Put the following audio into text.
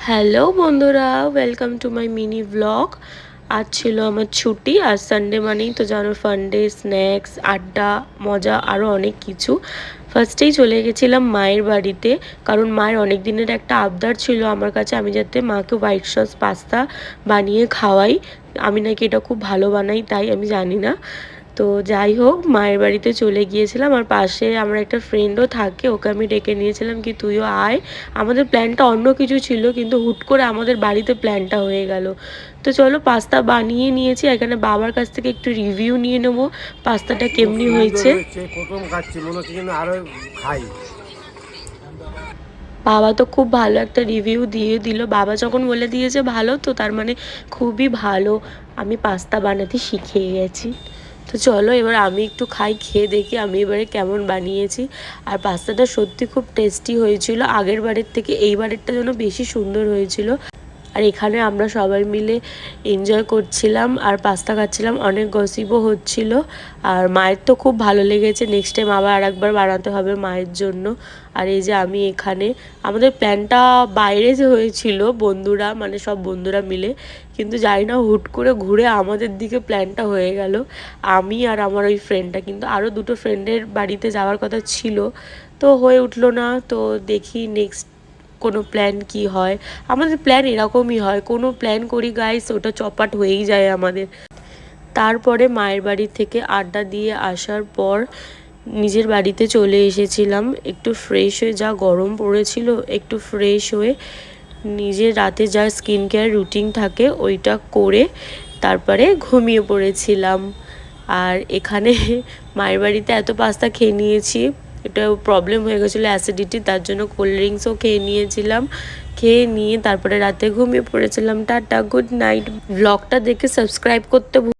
Hello বন্ধুরা, welcome to my mini blog. আজ ছিল আমার ছুটি। আর সানডে মানেই তো জানো, ফান্ডে, স্ন্যাক্স, আড্ডা, মজা, আরও অনেক কিছু। ফার্স্টেই চলে গেছিলাম মায়ের বাড়িতে, কারণ মায়ের অনেক দিনের একটা আবদার ছিল আমার কাছে, আমি যাতে মাকে হোয়াইট সস পাস্তা বানিয়ে খাওয়াই। আমি নাকি এটা খুব ভালো বানাই, তাই আমি জানি না। তো যাই হোক, মায়ের বাড়িতে চলে গিয়েছিলাম। আর পাশে আমার একটা ফ্রেন্ডও থাকে, ওকে আমি ডেকে নিয়েছিলাম কি তুইও আয়। আমাদের প্ল্যানটা অন্য কিছু ছিল, কিন্তু হুট করে আমাদের বাড়িতে প্ল্যানটা হয়ে গেল। তো চলো, পাস্তা বানিয়ে নিয়েছি। এখানে বাবার কাছ থেকে একটু রিভিউ নিয়ে নেবো পাস্তাটা কেমনি হয়েছে। প্রথম খাচ্ছি, মনে হচ্ছে কিন্তু আরো খাই। বাবা তো খুব ভালো একটা রিভিউ দিয়ে দিল। বাবা যখন বলে দিয়েছে ভালো, তো তার মানে খুবই ভালো। আমি পাস্তা বানাতে শিখে গেছি। তো চলো এবার আমি একটু খাই, খেয়ে দেখি আমি এবারে কেমন বানিয়েছি। আর পাস্তাটা সত্যি খুব টেস্টি হয়েছিল, আগের বারের থেকে এইবারেরটা যেন বেশি সুন্দর হয়েছিল। আর এখানে আমরা সবাই মিলে এনজয় করছিলাম আর পাস্তা খাচ্ছিলাম, অনেক গসিপও হচ্ছিল। আর মায়ের তো খুব ভালো লেগেছে। নেক্সট টাইম আবার আরেকবার বানাতে হবে মায়ের জন্য। আর এই যে আমি এখানে, আমাদের প্ল্যানটা বাইরে যে হয়েছিল বন্ধুরা, মানে সব বন্ধুরা মিলে, কিন্তু জানি না হুট করে ঘুরে আমাদের দিকে প্ল্যানটা হয়ে গেল। আমি আর আমার ওই ফ্রেন্ডটা, কিন্তু আরও দুটো ফ্রেন্ডের বাড়িতে যাওয়ার কথা ছিল, তো হয়ে উঠলো না। তো দেখি নেক্সট কোনো প্ল্যান কি হয়। আমাদের প্ল্যান এরকমই হয়, কোনো প্ল্যান করি গাইস, ওটা চপাট হয়েই যায় আমাদের। তারপরে মায়ের বাড়ি থেকে আড্ডা দিয়ে আসার পর নিজের বাড়িতে চলে এসেছিলাম, একটু ফ্রেশ হয়ে, যা গরম পড়েছিল, একটু ফ্রেশ হয়ে নিজের রাতে যা স্কিন কেয়ার রুটিন থাকে ওইটা করে তারপরে ঘুমিয়ে পড়েছিলাম। আর এখানে মায়ের বাড়িতে এত পাস্তা খেয়ে নিয়েছি, এটা প্রবলেম হয়ে গেছিলো অ্যাসিডিটি, তার জন্য কোল্ড ড্রিঙ্কসও খেয়ে নিয়েছিলাম। খেয়ে নিয়ে তারপরে রাতে ঘুমিয়ে পড়েছিলাম। Tata, good night. ব্লগটা দেখে সাবস্ক্রাইব করতে